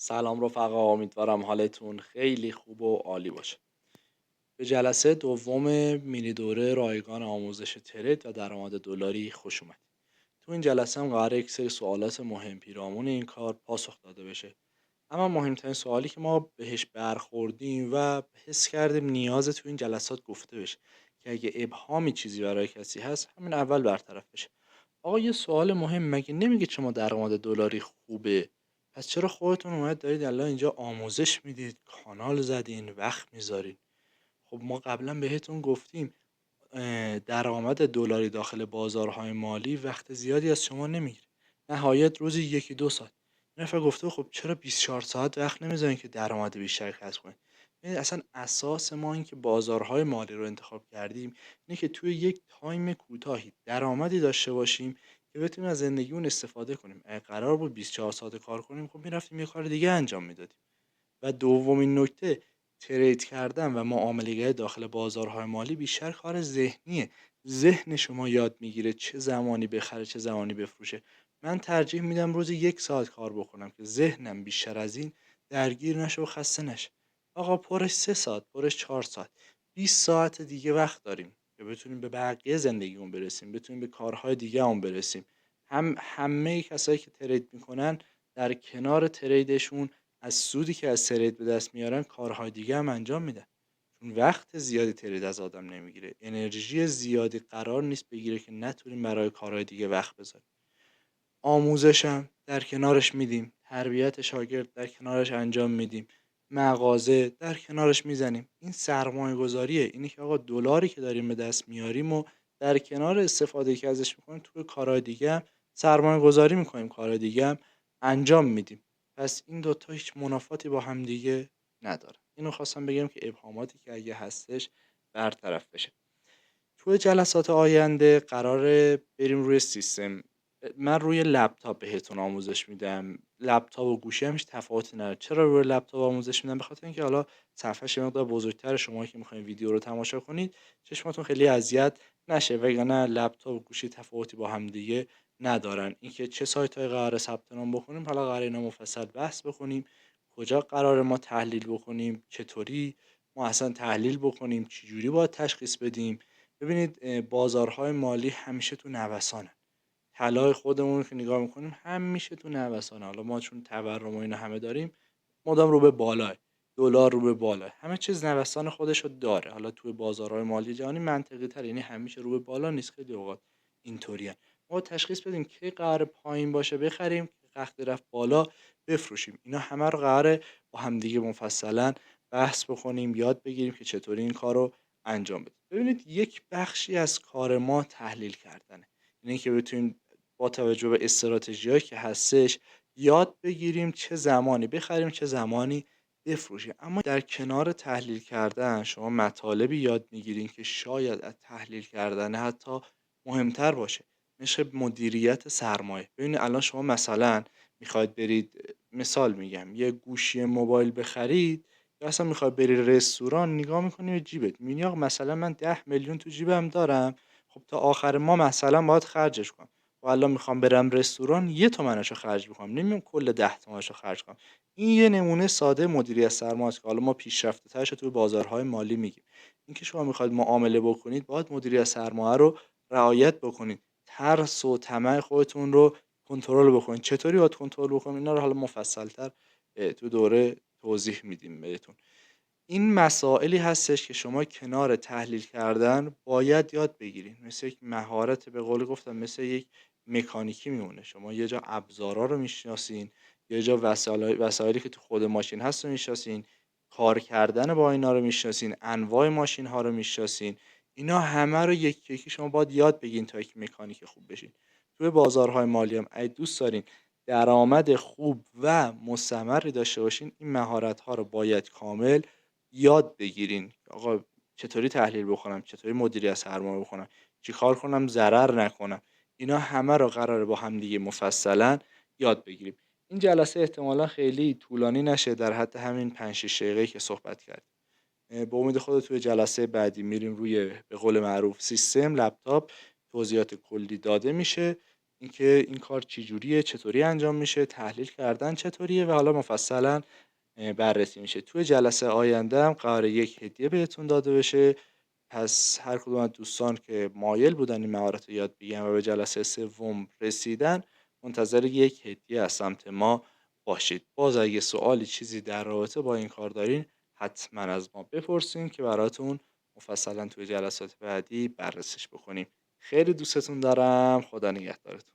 سلام رفقا، امیدوارم حالتون خیلی خوب و عالی باشه. به جلسه دوم مینی دوره رایگان آموزش ترید و درآمد دلاری خوش اومد. تو این جلسه هم قراره یک سری سوالات مهم پیرامون این کار پاسخ داده بشه. اما مهمترین سوالی که ما بهش برخوردیم و حس کردیم نیاز تو این جلسات گفته بشه که اگه ابهامی چیزی برای کسی هست همین اول برطرف بشه. آقا یه سوال مهم، مگه نمیگید شما درآمد دلاری خوبه؟ پس چرا خودتون اومد دارید الان اینجا آموزش میدید، کانال زدین، وقت میذارین؟ خب ما قبلا بهتون گفتیم درآمد دلاری داخل بازارهای مالی وقت زیادی از شما نمیگیره. نهایت روزی 1-2 ساعت. یه نفر گفته خب چرا 24 ساعت وقت نمیذارین که درآمد بیشتری کسب کنین؟ ببینید اصلا اساس ما این که بازارهای مالی رو انتخاب کردیم اینه که توی یک تایم کوتاهی درآمدی داشته باشیم که بتونیم از زندگیمون استفاده کنیم. اگه قرار بود 24 ساعت کار کنیم خب میرفتیم یه کار دیگه انجام میدادیم. و دومین نکته، ترید کردن و معامله‌گری داخل بازارهای مالی بیشتر کار ذهنیه. ذهن شما یاد میگیره چه زمانی بخره چه زمانی بفروشه. من ترجیح میدم روزی 1 ساعت کار بکنم که ذهنم بیشتر از این درگیر نشه و خسته نشه. آقا پرش 3 ساعت، پرش 4 ساعت، 20 ساعت دیگه وقت داریم که بتونیم به بقیه زندگیمون برسیم، بتونیم به کارهای دیگه هم برسیم. همه کسایی که ترید میکنن در کنار تریدشون از سودی که از ترید به دست میارن کارهای دیگه هم انجام میدن. چون وقت زیادی ترید از آدم نمیگیره، انرژی زیادی قرار نیست بگیره که نتونیم برای کارهای دیگه وقت بذاریم. آموزشم در کنارش میدیم، تربیت شاگرد در کنارش انجام میدیم، مغازه در کنارش میزنیم. این سرمایه گذاریه. اینی که آقا دلاری که داریم به دست میاریم و در کنار استفاده که ازش میکنیم توی کارهای دیگه هم سرمایه گذاری میکنیم، کارهای دیگه هم انجام میدیم. پس این دوتا هیچ منافاتی با هم دیگه نداره. اینو خواستم بگم که ابهاماتی که اگه هستش برطرف بشه. توی جلسات آینده قراره بریم روی سیستم. من روی لپتاپ بهتون آموزش میدم. لپتاپ و گوشی هم هیچ تفاوتی نداره. چرا روی لپتاپ آموزش میدم؟ بخاطر اینکه حالا صفحه‌ش یه مقدار بزرگتره، شما که میخواین ویدیو رو تماشا کنید چشماتون خیلی اذیت نشه، وگرنه لپتاپ و گوشی تفاوتی با هم دیگه ندارن. اینکه چه سایت‌های قراره ثبت نام بکنیم، حالا قراره اینا مفصل بحث بکنیم. کجا قراره ما تحلیل بکنیم، چطوری ما اصلا تحلیل بکنیم، چجوری باید تشخیص بدیم. ببینید بازارهای مالی همیشه تو نوسانه. طلای خودمون رو که نگاه میکنیم همیشه تو نوسانه. حالا ما چون تورم و اینا همه داریم مدام رو به بالاه، دلار رو به بالا، همه چیز نوسان خودش رو داره. حالا توی بازارهای مالی جهانی منطقی تر، یعنی همیشه رو به بالا نیست، خیلی اوقات اینطوریه. ما تشخیص بدیم که قرار پایین باشه بخریم، که وقتی رفت بالا بفروشیم. اینا همه رو قراره با همدیگه مفصلا بحث بکنیم، یاد بگیریم که چطوری این کار رو انجام بدیم. ببینید یک بخشی از کار ما تحلیل کردنه. یعنی که بتونیم با توجه به استراتژیایی که هستش یاد بگیریم چه زمانی بخریم چه زمانی بفروشیم. اما در کنار تحلیل کردن شما مطالبی یاد میگیرین که شاید از تحلیل کردن حتی مهمتر باشه، مثل مدیریت سرمایه. ببینید الان شما مثلا میخواید برید، مثال میگم، یه گوشی موبایل بخرید یا اصلا میخوای بری رستوران، نگاه میکنی به جیبت میبینی آقا مثلا من 10 میلیون تو جیبم دارم، خب تا آخر ماه مثلا باید خرجش کنم. و الان میخوام برم رستوران 1 تومنشو خرج بکنم، نمیام کل 10 تومنشو خرج کنم. این یه نمونه ساده مدیریت سرمایه است که حالا ما پیشرفته ترش توی بازارهای مالی میگیم. اینکه شما میخواید معامله بکنید باید مدیریت سرمایه رو رعایت بکنید. ترس و طمع خودتون رو کنترل بکنید. چطوری باید کنترل بکنید اینا رو حالا مفصل‌تر تو دوره توضیح میدیم بهتون. این مسائلی هستش که شما کنار تحلیل کردن باید یاد بگیرید. مثل یک مهارت، به قول گفتم مثل یک مکانیکی میمونه. شما یه جا ابزارا رو میشناسین، یه جا وسایلی که تو خود ماشین هست رو میشناسین، کار کردن با اینا رو میشناسین، انواع ماشین ها رو میشناسین. اینا همه رو یکی یکی شما باید یاد بگیرین تا یک مکانیک خوب بشین. توی بازارهای مالی هم اگه دوست دارین درآمد خوب و مستمری داشته باشین، این مهارت ها رو باید کامل یاد بگیرین. آقا چطوری تحلیل بکنم، چطوری مدیریت سرمایه بکنم، چیکار کنم ضرر نکنم. اینا همه رو قراره با هم دیگه مفصلا یاد بگیریم. این جلسه احتمالا خیلی طولانی نشه، در حد همین 5-6 دقیقه‌ای که صحبت کردیم. به امید خدا توی جلسه بعدی میریم روی، به قول معروف، سیستم لپتاپ، توضیحات کلی داده میشه. اینکه این کار چجوریه، چطوری انجام میشه، تحلیل کردن چطوریه و حالا مفصلا بررسی میشه. توی جلسه آینده هم قراره یک هدیه بهتون داده بشه. پس هر کدوم از دوستان که مایل بودن این مهارت رو یاد بگیرن و به جلسه سوم رسیدن، منتظر یک هدیه از سمت ما باشید. باز اگه سوالی چیزی در رابطه با این کار دارین حتما از ما بپرسین که براتون مفصلا توی جلسات بعدی بررسیش بکنیم. خیلی دوستتون دارم. خدا نگهدارتون.